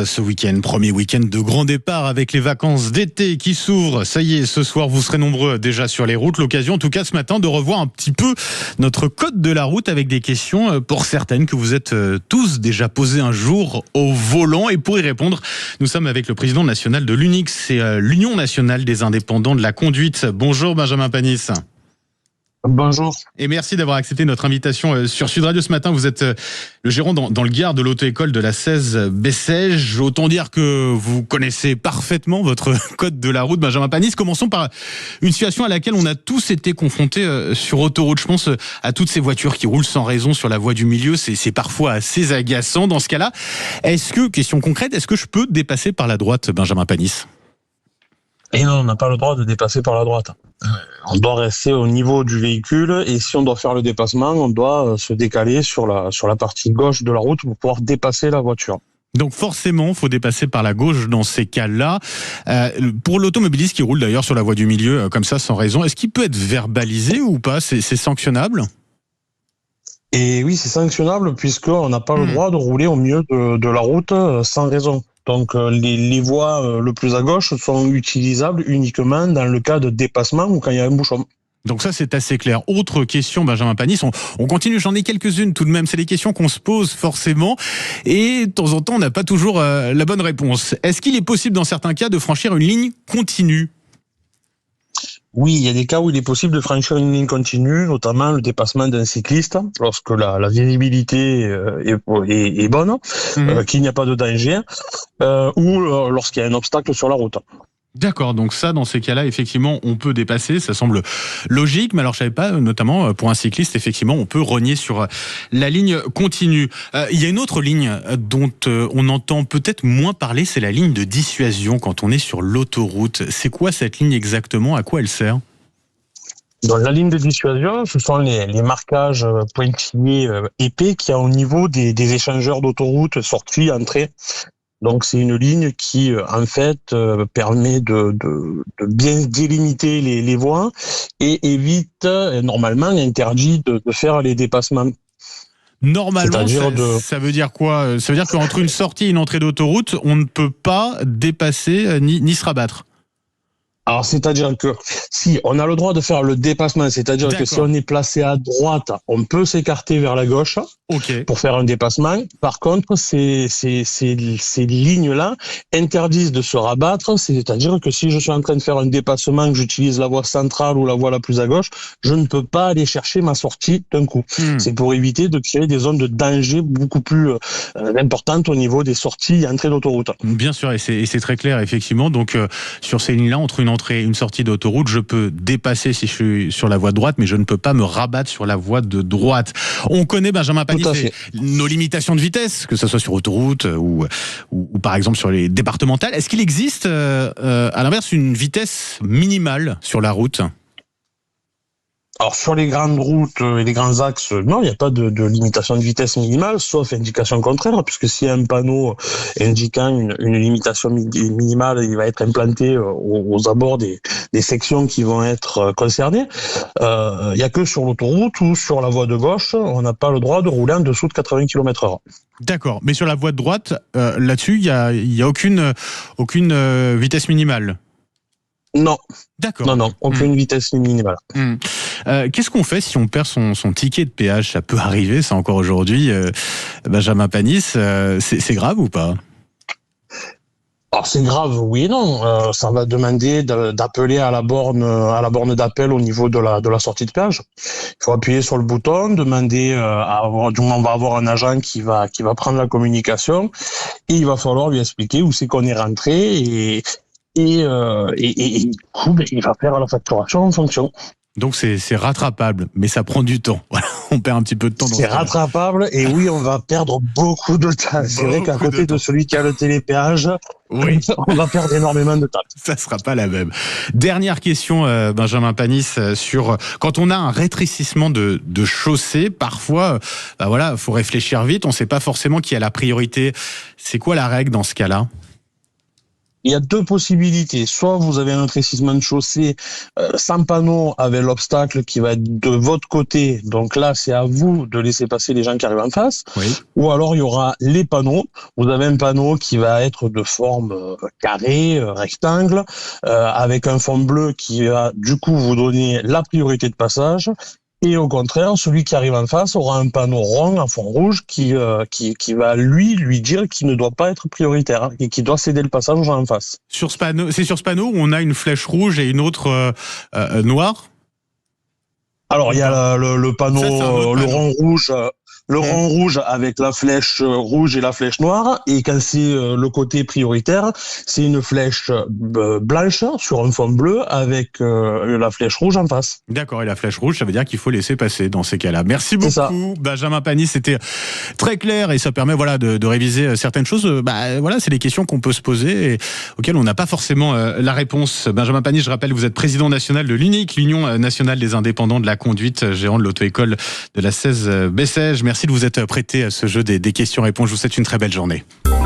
Ce week-end, premier week-end de grand départ avec les vacances d'été qui s'ouvrent. Ça y est, ce soir, vous serez nombreux déjà sur les routes. L'occasion, en tout cas, ce matin, de revoir un petit peu notre code de la route avec des questions pour certaines que vous êtes tous déjà posées un jour au volant. Et pour y répondre, nous sommes avec le président national de l'UNIX, c'est l'Union nationale des indépendants de la conduite. Bonjour Benjamin Panis. Bonjour. Et merci d'avoir accepté notre invitation sur Sud Radio ce matin. Vous êtes le gérant dans le Gard de l'auto-école de la 16 Bessèges. Autant dire que vous connaissez parfaitement votre code de la route, Benjamin Panis. Commençons par une situation à laquelle on a tous été confrontés sur autoroute. Je pense à toutes ces voitures qui roulent sans raison sur la voie du milieu. C'est parfois assez agaçant. Dans ce cas-là, question concrète, est-ce que je peux dépasser par la droite, Benjamin Panis ? Et non, on n'a pas le droit de dépasser par la droite. On doit rester au niveau du véhicule et si on doit faire le dépassement, on doit se décaler sur la partie gauche de la route pour pouvoir dépasser la voiture. Donc forcément, il faut dépasser par la gauche dans ces cas-là. Pour l'automobiliste qui roule d'ailleurs sur la voie du milieu comme ça sans raison, est-ce qu'il peut être verbalisé ou pas ? C'est sanctionnable ? Et oui, c'est sanctionnable puisqu'on n'a pas le droit de rouler au milieu de la route sans raison. Donc les voies le plus à gauche sont utilisables uniquement dans le cas de dépassement ou quand il y a un bouchon. Donc ça, c'est assez clair. Autre question, Benjamin Panis, on continue, j'en ai quelques-unes tout de même. C'est les questions qu'on se pose forcément et de temps en temps, on n'a pas toujours la bonne réponse. Est-ce qu'il est possible dans certains cas de franchir une ligne continue ? Oui, il y a des cas où il est possible de franchir une ligne continue, notamment le dépassement d'un cycliste, lorsque la visibilité est bonne, qu'il n'y a pas de danger, ou lorsqu'il y a un obstacle sur la route. D'accord, donc ça, dans ces cas-là, effectivement, on peut dépasser, ça semble logique, mais alors je savais pas, notamment pour un cycliste, effectivement, on peut rogner sur la ligne continue. Il y a une autre ligne dont on entend peut-être moins parler, c'est la ligne de dissuasion quand on est sur l'autoroute. C'est quoi cette ligne exactement ? À quoi elle sert ? Donc la ligne de dissuasion, ce sont les marquages pointillés épais qu'il y a au niveau des échangeurs d'autoroute, sortie, entrée. Donc c'est une ligne qui en fait permet de bien délimiter les voies et évite normalement interdit de faire les dépassements. Normalement, ça veut dire quoi ? Ça veut dire qu'entre une sortie et une entrée d'autoroute, on ne peut pas dépasser ni se rabattre. Alors, c'est-à-dire que si on a le droit de faire le dépassement, c'est-à-dire que si on est placé à droite, on peut s'écarter vers la gauche pour faire un dépassement. Par contre, ces lignes-là interdisent de se rabattre, c'est-à-dire que si je suis en train de faire un dépassement, que j'utilise la voie centrale ou la voie la plus à gauche, je ne peux pas aller chercher ma sortie d'un coup. C'est pour éviter de créer des zones de danger beaucoup plus importantes au niveau des sorties et entrées d'autoroute. Bien sûr, et c'est très clair, effectivement. Donc, sur ces lignes-là, entre une entrée et une sortie d'autoroute, je peux dépasser si je suis sur la voie de droite, mais je ne peux pas me rabattre sur la voie de droite. On connaît, Benjamin Panis, nos limitations de vitesse, que ce soit sur autoroute ou par exemple sur les départementales. Est-ce qu'il existe, à l'inverse, une vitesse minimale sur la route ? Alors sur les grandes routes et les grands axes, non, il n'y a pas de limitation de vitesse minimale, sauf indication contraire, puisque s'il y a un panneau indiquant une limitation minimale, il va être implanté aux abords des sections qui vont être concernées. Il n'y a que sur l'autoroute ou sur la voie de gauche, on n'a pas le droit de rouler en dessous de 80 km/h. D'accord, mais sur la voie de droite, là-dessus, il y a aucune vitesse minimale. Non. D'accord. Non, aucune vitesse minimale. Qu'est-ce qu'on fait si on perd son ticket de péage ? Ça peut arriver, ça encore aujourd'hui. Benjamin Panis, c'est grave ou pas ? Alors c'est grave, oui et non. Ça va demander d'appeler à la borne d'appel au niveau de la sortie de péage. Il faut appuyer sur le bouton, demander on va avoir un agent qui va prendre la communication et il va falloir lui expliquer où c'est qu'on est rentré et du coup, il va faire la facturation en fonction. Donc c'est rattrapable, mais ça prend du temps. On perd un petit peu de temps. C'est rattrapable et oui, on va perdre beaucoup de temps. C'est vrai qu'à côté de celui qui a le télépéage, on va perdre énormément de temps. Ça sera pas la même. Dernière question, Benjamin Panis, sur quand on a un rétrécissement de chaussée, parfois, faut réfléchir vite. On ne sait pas forcément qui a la priorité. C'est quoi la règle dans ce cas-là ? Il y a deux possibilités. Soit vous avez un rétrécissement de chaussée sans panneau avec l'obstacle qui va être de votre côté. Donc là, c'est à vous de laisser passer les gens qui arrivent en face. Oui. Ou alors, il y aura les panneaux. Vous avez un panneau qui va être de forme carré, rectangle, avec un fond bleu qui va du coup vous donner la priorité de passage. Et au contraire, celui qui arrive en face aura un panneau rond en fond rouge qui va lui dire qu'il ne doit pas être prioritaire et qui doit céder le passage aux gens en face. Sur ce panneau, c'est sur ce panneau où on a une flèche rouge et une autre noire. Alors il y a le panneau, le rond rouge. Le rond rouge avec la flèche rouge et la flèche noire, et quand c'est le côté prioritaire, c'est une flèche blanche sur un fond bleu avec la flèche rouge en face. D'accord, et la flèche rouge, ça veut dire qu'il faut laisser passer dans ces cas-là. Merci beaucoup, Benjamin Panis, c'était très clair et ça permet de réviser certaines choses. C'est des questions qu'on peut se poser et auxquelles on n'a pas forcément la réponse. Benjamin Panis, je rappelle, vous êtes président national de l'UNIC, l'Union nationale des indépendants de la conduite, gérant de l'auto-école de la 16 Bessèges. Merci de vous être prêté à ce jeu des questions-réponses. Je vous souhaite une très belle journée.